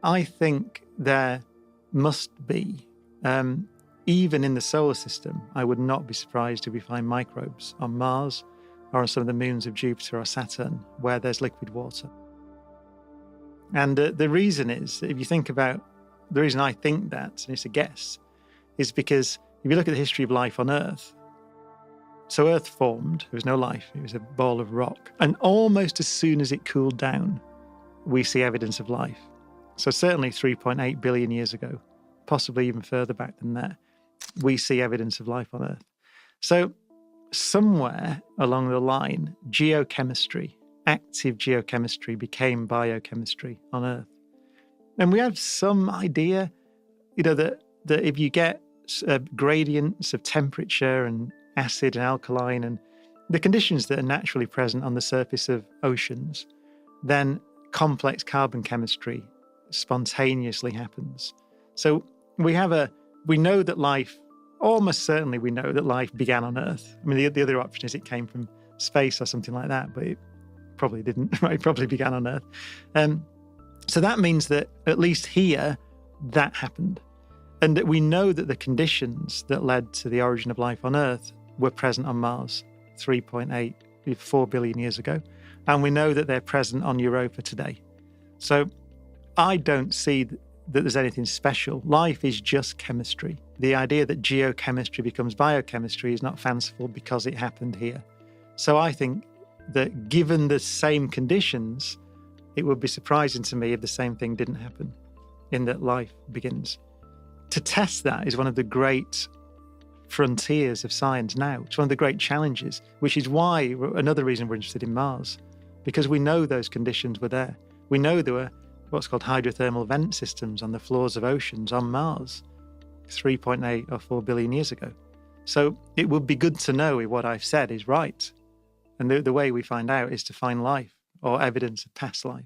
I think there must be, even in the solar system, I would not be surprised if we find microbes on Mars or on some of the moons of Jupiter or Saturn where there's liquid water. And the reason is, if you think about, the reason I think that, and it's a guess, is because if you look at the history of life on Earth, so Earth formed, there was no life, it was a ball of rock. And almost as soon as it cooled down, we see evidence of life. So certainly 3.8 billion years ago, possibly even further back than that, we see evidence of life on Earth. So somewhere along the line, geochemistry, active geochemistry became biochemistry on Earth. And we have some idea, that if you get gradients of temperature and acid and alkaline and the conditions that are naturally present on the surface of oceans, then complex carbon chemistry spontaneously happens. So we know that life, almost certainly we know that life began on Earth. I mean, the other option is it came from space or something like that, but it probably didn't, right? It probably began on Earth. So that means that at least here, that happened. And that we know that the conditions that led to the origin of life on Earth were present on Mars 4 billion years ago. And we know that they're present on Europa today. So I don't see that there's anything special. Life is just chemistry. The idea that geochemistry becomes biochemistry is not fanciful because it happened here. So I think that given the same conditions, it would be surprising to me if the same thing didn't happen, in that life begins. To test that is one of the great frontiers of science now. It's one of the great challenges, which is why another reason we're interested in Mars, because we know those conditions were there. We know there were what's called hydrothermal vent systems on the floors of oceans on Mars 3.8 or 4 billion years ago. So it would be good to know if what I've said is right. And the way we find out is to find life or evidence of past life.